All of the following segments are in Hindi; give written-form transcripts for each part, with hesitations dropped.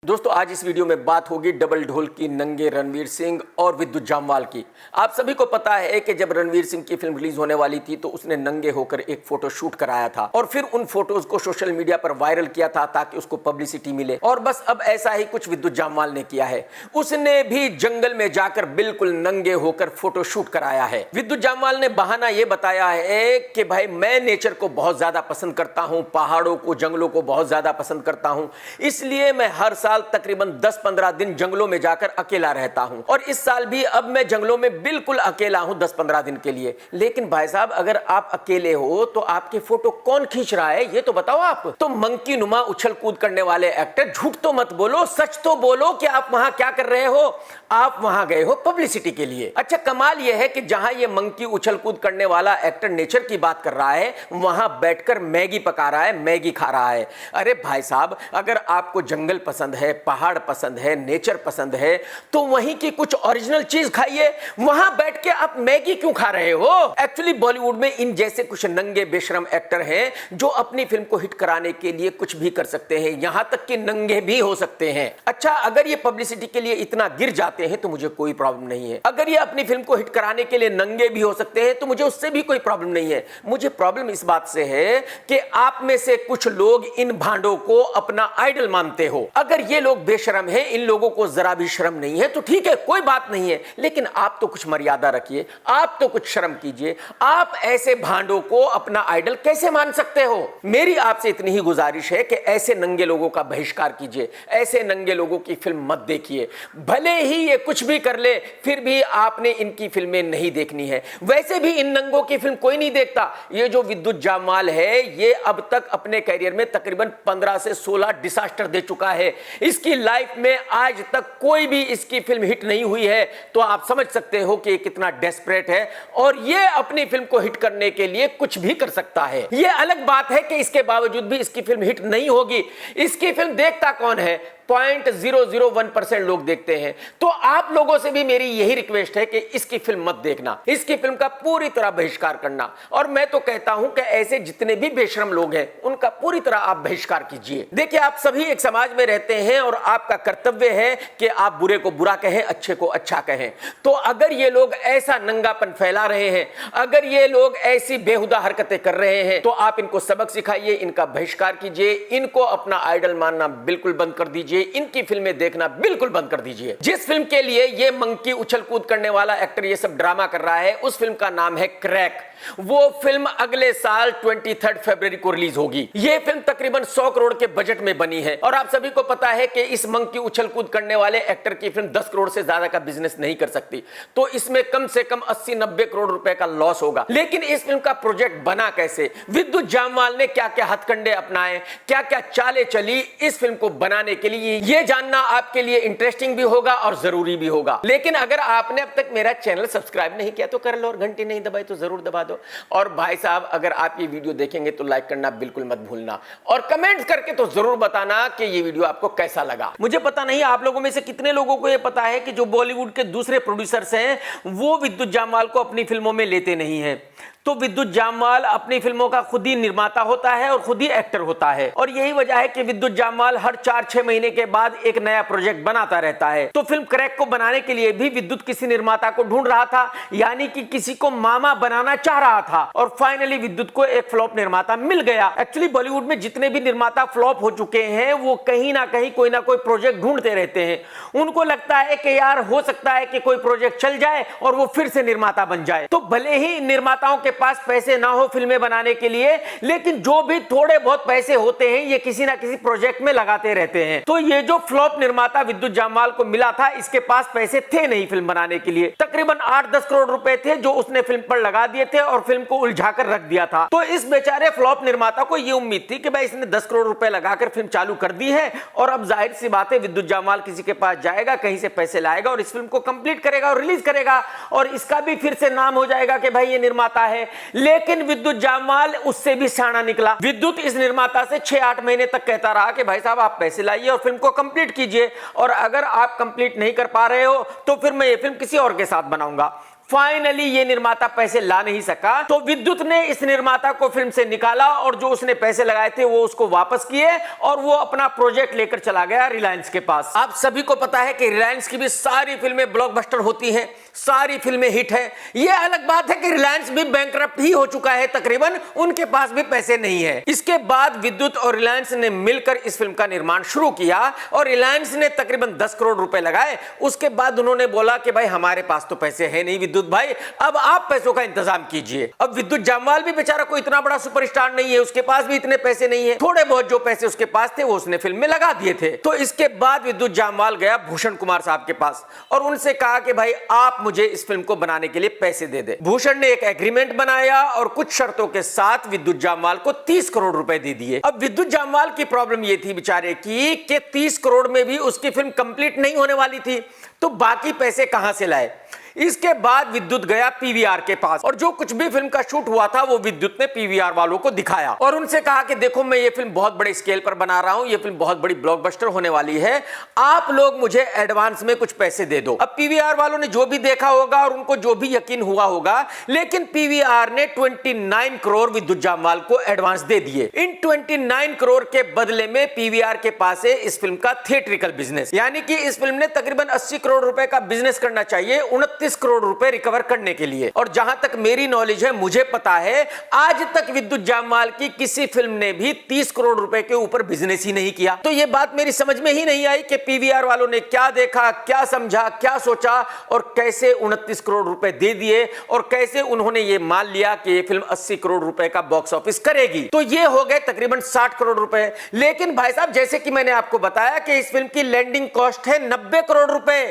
दोस्तों आज इस वीडियो में बात होगी डबल ढोल की नंगे रणवीर सिंह और विद्युत जामवाल की। आप सभी को पता है कि जब रणवीर सिंह की फिल्म रिलीज होने वाली थी तो उसने नंगे होकर एक फोटो शूट कराया था और फिर उन फोटोज को सोशल मीडिया पर वायरल किया था ताकि उसको पब्लिसिटी मिले। और बस अब ऐसा ही कुछ विद्युत जामवाल ने किया है। उसने भी जंगल में जाकर बिल्कुल नंगे होकर फोटो शूट कराया है। विद्युत जामवाल ने बहाना यह बताया है कि भाई मैं नेचर को बहुत ज्यादा पसंद करता हूं, पहाड़ों को, जंगलों को बहुत ज्यादा पसंद करता हूं, इसलिए मैं हर साल तकरीबन 10-15 दिन जंगलों में जाकर अकेला रहता हूं। और इस साल भी अब मैं जंगलों में बिल्कुल अकेला हूं 10-15 दिन के लिए। लेकिन भाई साहब अगर आप अकेले हो तो आपकी फोटो कौन खींच रहा है ये तो बताओ आप। तो मंकी नुमा उछल कूद करने वाले एक्टर, झूठ तो मत बोलो, सच तो बोलो कि आप वहां क्या कर रहे हो। आप वहां गए हो पब्लिसिटी के लिए। अच्छा कमाल यह है कि जहां ये मंकी उछल कूद करने वाला एक्टर नेचर की बात कर रहा है वहां बैठकर मैगी पका रहा है, मैगी खा रहा है। अरे भाई साहब अगर आपको जंगल पसंद है, पहाड़ पसंद है, नेचर पसंद है तो वहीं की कुछ ओरिजिनल चीज खाइए। वहां बैठ के आप मैगी क्यों खा रहे हो। एक्चुअली बॉलीवुड में इन जैसे कुछ नंगे बेशरम एक्टर हैं जो अपनी फिल्म को हिट कराने के लिए कुछ भी कर सकते हैं, यहां तक कि नंगे भी हो सकते हैं। अच्छा अगर ये पब्लिसिटी के लिए इतना गिर जाते हैं तो मुझे कोई प्रॉब्लम नहीं है। अगर ये अपनी फिल्म को हिट कराने के लिए नंगे भी हो सकते हैं तो मुझे उससे भी कोई प्रॉब्लम नहीं है। मुझे प्रॉब्लम इस बात से है कि आप में से कुछ लोग इन भांडों को अपना आइडल मानते हो। अगर ये लोग बेशरम है, इन लोगों को जरा भी शर्म नहीं है तो ठीक है, कोई बात नहीं है, लेकिन आप तो कुछ मर्यादा रखिए, आप तो कुछ शर्म कीजिए। आप ऐसे भांडों को अपना आइडल कैसे मान सकते हो। मेरी आपसे इतनी ही गुजारिश है कि ऐसे नंगे लोगों का बहिष्कार कीजिए, ऐसे नंगे लोगों की फिल्म मत देखिए। भले ही ये कुछ भी कर ले फिर भी आपने इनकी फिल्में नहीं देखनी है। वैसे भी इन नंगों की फिल्म कोई नहीं देखता। ये जो विद्युत जामवाल है ये अब तक अपने करियर में तकरीबन 15 से 16 डिसास्टर दे चुका है। इसकी लाइफ में आज तक कोई भी इसकी फिल्म हिट नहीं हुई है। तो आप समझ सकते हो कि कितना डेस्परेट है और ये अपनी फिल्म को हिट करने के लिए कुछ भी कर सकता है। ये अलग बात है कि इसके बावजूद भी इसकी फिल्म हिट नहीं होगी। इसकी फिल्म देखता कौन है? 0.001% लोग देखते हैं। तो आप लोगों से भी मेरी यही रिक्वेस्ट है कि इसकी फिल्म मत देखना, इसकी फिल्म का पूरी तरह बहिष्कार करना। और मैं तो कहता हूं कि ऐसे जितने भी बेशरम लोग हैं उनका पूरी तरह आप बहिष्कार कीजिए। देखिए आप सभी एक समाज में रहते हैं और आपका कर्तव्य है कि आप बुरे को बुरा कहें, अच्छे को अच्छा कहें। तो अगर ये लोग ऐसा नंगापन फैला रहे हैं, अगर ये लोग ऐसी बेहुदा हरकतें कर रहे हैं तो आप इनको सबक सिखाइए, इनका बहिष्कार कीजिए, इनको अपना आइडल मानना बिल्कुल बंद कर दीजिए, इनकी फिल्में देखना बिल्कुल बंद कर दीजिए। जिस फिल्म के लिए ये मंकी उछल कूद करने वाला एक्टर ये सब ड्रामा कर रहा है उस फिल्म का नाम है क्रैक। वो फिल्म अगले साल 23 फरवरी को रिलीज होगी। ये फिल्म तकरीबन 100 करोड़ के बजट में बनी है और आप सभी को पता है कि इस मंकी उछल कूद करने वाले एक्टर की फिल्म 10 करोड़ से ज्यादा का बिजनेस नहीं कर सकती। तो इसमें कम से कम 80-90 करोड़ रुपए का लॉस होगा। लेकिन इस फिल्म का प्रोजेक्ट बना कैसे? विद्युत जामवाल ने क्या क्या हथकंडे अपनाए, क्या क्या चालें चली इस फिल्म को बनाने के लिए, ये जानना आपके लिए इंटरेस्टिंग भी होगा और जरूरी भी होगा। लेकिन अगर आपने अब तक मेरा चैनल सब्सक्राइब नहीं किया तो कर लो और घंटी नहीं दबाई तो जरूर दबा दो। और भाई साहब अगर आप ये वीडियो देखेंगे तो लाइक करना बिल्कुल मत भूलना और कमेंट करके तो जरूर बताना कि ये वीडियो आपको कैसा लगा। मुझे पता नहीं आप लोगों में से कितने लोगों को ये पता है कि जो बॉलीवुड के दूसरे प्रोड्यूसर्स हैं वो विद्युत जामवाल को अपनी फिल्मों में लेते नहीं हैं। तो विद्युत जामवाल अपनी फिल्मों का खुद ही निर्माता होता है और खुद ही एक्टर होता है और यही वजह है कि विद्युत जामवाल हर 4-6 महीने के बाद एक नया प्रोजेक्ट बनाता रहता है। तो फिल्म क्रैक को बनाने के लिए भी विद्युत किसी निर्माता को ढूंढ रहा था, यानी कि किसी को मामा बनाना चाह रहा था और फाइनली विद्युत को एक फ्लॉप निर्माता मिल गया। एक्चुअली बॉलीवुड में जितने भी निर्माता फ्लॉप हो चुके हैं वो कहीं ना कहीं कोई ना कोई प्रोजेक्ट ढूंढते रहते हैं। उनको लगता है कि यार हो सकता है कि कोई प्रोजेक्ट चल जाए और वो फिर से निर्माता बन जाए। तो भले ही निर्माताओं के पास पैसे ना हो फिल्में बनाने के लिए, लेकिन जो भी थोड़े बहुत पैसे होते हैं ये किसी ना किसी प्रोजेक्ट में लगाते रहते हैं। तो ये जो फ्लॉप निर्माता विद्युत जामवाल को मिला था इसके पास पैसे थे नहीं फिल्म बनाने के लिए। तकरीबन 8-10 करोड़ रुपए थे जो उसने फिल्म पर लगा दिए थे और फिल्म को उलझाकर रख दिया था। तो इस बेचारे फ्लॉप निर्माता को ये उम्मीद थी कि भाई इसने 10 करोड़ रुपए लगाकर फिल्म चालू कर दी है और अब जाहिर सी बात है विद्युत जामवाल किसी के पास जाएगा, कहीं से पैसे लाएगा और इस फिल्म को कंप्लीट करेगा और रिलीज करेगा और इसका भी फिर से नाम हो जाएगा कि भाई ये निर्माता है। लेकिन विद्युत जामवाल उससे भी शाना निकला। विद्युत इस निर्माता से 6-8 महीने तक कहता रहा कि भाई साहब आप पैसे लाइए और फिल्म को कंप्लीट कीजिए और अगर आप कंप्लीट नहीं कर पा रहे हो तो फिर मैं ये फिल्म किसी और के साथ बनाऊंगा। फाइनली ये निर्माता पैसे ला नहीं सका, तो विद्युत ने इस निर्माता को फिल्म से निकाला और जो उसने पैसे लगाए थे वो उसको वापस किए और वो अपना प्रोजेक्ट लेकर चला गया रिलायंस के पास। आप सभी को पता है कि रिलायंस की भी सारी फिल्में ब्लॉकबस्टर होती हैं, सारी फिल्में हिट है। ये अलग बात है कि रिलायंस भी बैंकरप्ट ही हो चुका है तकरीबन, उनके पास भी पैसे नहीं है। इसके बाद विद्युत और रिलायंस ने मिलकर इस फिल्म का निर्माण शुरू किया और रिलायंस ने तकरीबन 10 करोड़ रुपए लगाए। उसके बाद उन्होंने बोला कि भाई हमारे पास तो पैसे है नहीं विद्युत भाई, अब आप पैसों का इंतजाम कीजिए। अब विद्युत जामवाल भी बेचारा कोई इतना बड़ा सुपरस्टार नहीं है, उसके पास भी इतने पैसे नहीं है, थोड़े बहुत जो पैसे उसके पास थे वो उसने फिल्म में लगा दिए थे। तो इसके बाद विद्युत जामवाल गया भूषण कुमार साहब के पास और उनसे कहा कि भाई आप मुझे इस फिल्म को बनाने के लिए पैसे दे दे। भूषण ने एक एग्रीमेंट बनाया और कुछ शर्तों के साथ विद्युत जामवाल को 30 करोड़ रुपए दे दिए। अब विद्युत जामवाल की प्रॉब्लम यह थी बेचारे की कि 30 करोड़ में भी उसकी फिल्म कंप्लीट नहीं होने वाली थी, तो बाकी पैसे कहां से लाए। इसके बाद विद्युत गया पीवीआर के पास और जो कुछ भी फिल्म का शूट हुआ था वो विद्युत ने पीवीआर वालों को दिखाया और उनसे कहा कि देखो मैं ये फिल्म बहुत बड़े स्केल पर बना रहा हूं, ये फिल्म बहुत बड़ी ब्लॉकबस्टर होने वाली है, आप लोग मुझे एडवांस में कुछ पैसे दे दो। अब पीवीआर वालों ने जो भी देखा होगा और उनको जो भी यकीन हुआ होगा, लेकिन पीवीआर ने 29 करोड़ विद्युत जामवाल को एडवांस दे दिए। इन 29 करोड़ के बदले में पीवीआर के पास है इस फिल्म का थिएट्रिकल बिजनेस, यानी कि इस फिल्म ने तकरीबन 80 करोड़ रुपए का बिजनेस करना चाहिए 29 करोड़ रुपए रिकवर करने के लिए। और जहां तक मेरी नॉलेज है, मुझे पता है आज तक विद्युत जामवाल की किसी फिल्म ने भी 30 करोड़ रुपए के ऊपर बिजनेस ही नहीं किया। तो यह बात मेरी समझ में ही नहीं आई कि पीवीआर वालों ने क्या देखा, क्या समझा, क्या सोचा और कैसे 29 करोड़ रुपए दे दिए और कैसे उन्होंने ये मान लिया कि यह फिल्म 80 करोड़ रुपए का बॉक्स ऑफिस करेगी। तो ये हो गए तकरीबन 60 करोड़ रुपए। लेकिन भाई साहब जैसे कि मैंने आपको बताया कि इस फिल्म की लैंडिंग कॉस्ट है 90 करोड़ रुपए,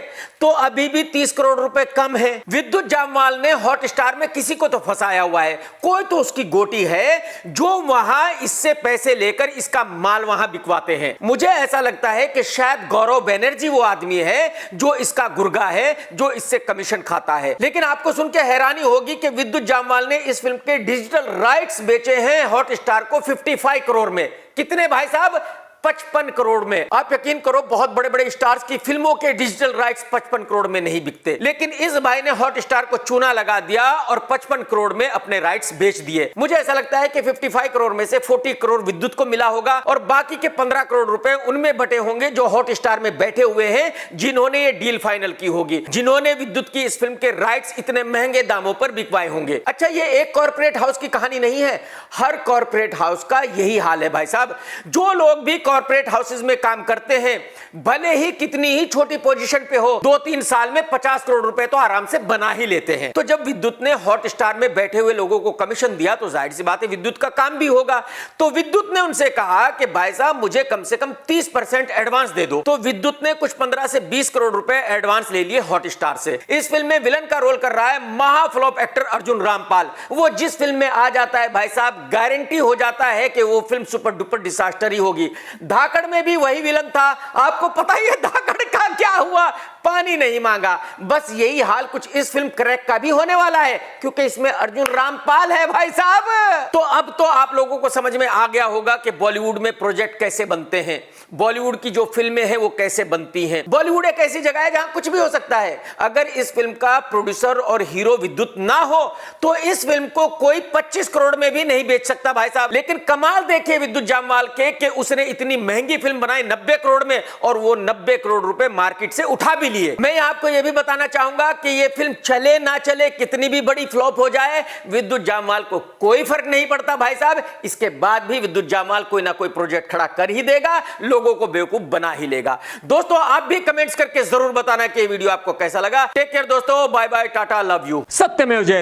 तो अभी भी 30 करोड़ रुपए कम है। विद्युत जामवाल ने हॉटस्टार में किसी को तो फंसाया हुआ है, कोई तो उसकी गोटी है जो वहां इससे पैसे लेकर इसका माल वहां बिकवाते हैं। मुझे ऐसा लगता है कि शायद गौरव बैनर्जी वो आदमी है जो इसका गुर्गा है, जो इससे कमीशन खाता है। लेकिन आपको सुन के हैरानी होगी कि विद्युत जामवाल ने इस फिल्म के डिजिटल राइट्स बेचे हैं हॉटस्टार को 55 करोड़ में। कितने भाई साहब? 55 करोड़ में। आप यकीन करो बहुत बड़े बड़े स्टार्स की फिल्मों के डिजिटल राइट्स 55 करोड़ में नहीं बिकते, लेकिन इस भाई ने हॉटस्टार को चूना लगा दिया और 55 करोड़ में अपने राइट्स बेच दिए। मुझे ऐसा लगता है कि 55 करोड़ में से 40 करोड़ विद्युत को मिला होगा और बाकी के 15 करोड़ रुपए उनमें बटे होंगे जो हॉटस्टार में बैठे हुए हैं, जिन्होंने ये डील फाइनल की होगी, जिन्होंने विद्युत की इस फिल्म के राइट्स इतने महंगे दामों पर बिकवाए होंगे। अच्छा, ये एक कॉर्पोरेट हाउस की कहानी नहीं है, हर कॉर्पोरेट हाउस का यही हाल है भाई साहब। जो लोग भी कॉर्पोरेट हाउसेस में काम करते हैं, भले ही कितनी ही छोटी पोजीशन पे हो, 2-3 साल में 50 करोड़ रुपए तो आराम से बना ही लेते हैं। तो जब विद्युत ने हॉटस्टार में बैठे हुए लोगों को कमीशन दिया तो जाहिर सी बात है विद्युत का काम भी होगा। तो विद्युत ने उनसे कहा कि भाई साहब मुझे कम से कम 30% एडवांस दे दो। तो विद्युत ने कुछ 15 से 20 करोड़ रुपए एडवांस ले लिए हॉटस्टार से। इस फिल्म में विलन का रोल कर रहा है महाफ्लॉप एक्टर अर्जुन रामपाल। वो जिस फिल्म में आ जाता है भाई साहब, गारंटी हो जाता है कि वो फिल्म सुपर डुपर डिजास्टर ही होगी। धाकड़ में भी वही विलन था, आपको पता ही है धाकड़ का क्या हुआ, पानी नहीं मांगा। बस यही हाल कुछ इस फिल्म क्रैक का भी होने वाला है, क्योंकि इसमें अर्जुन रामपाल है भाई साहब। तो अब तो आप लोगों को समझ में आ गया होगा कि बॉलीवुड में प्रोजेक्ट कैसे बनते हैं, बॉलीवुड की जो फिल्में हैं वो कैसे बनती हैं। बॉलीवुड एक ऐसी जगह है जहां कुछ भी हो सकता है। अगर इस फिल्म का प्रोड्यूसर और हीरो विद्युत ना हो तो इस फिल्म को कोई 25 करोड़ में भी नहीं बेच सकता भाई साहब। लेकिन कमाल देखिए विद्युत जामवाल के कि उसने इतनी महंगी फिल्म बनाई 90 करोड़ में और वो 90 करोड़ रुपए मार्केट से उठा भी लिए। मैं आपको यह भी बताना चाहूंगा कि ये फिल्म चले ना चले, कितनी भी बड़ी फ्लॉप हो जाए, विद्युत जामवाल को कोई फर्क नहीं पड़ता भाई साहब। इसके बाद भी विद्युत जामवाल कोई ना कोई प्रोजेक्ट खड़ा कर ही देगा, लोगों को बेवकूफ बना ही लेगा। दोस्तों आप भी कमेंट्स करके जरूर बताना कि ये वीडियो आपको कैसा लगा। टेक केयर दोस्तों, bye bye, tata, love you, सत्यमेव जयते।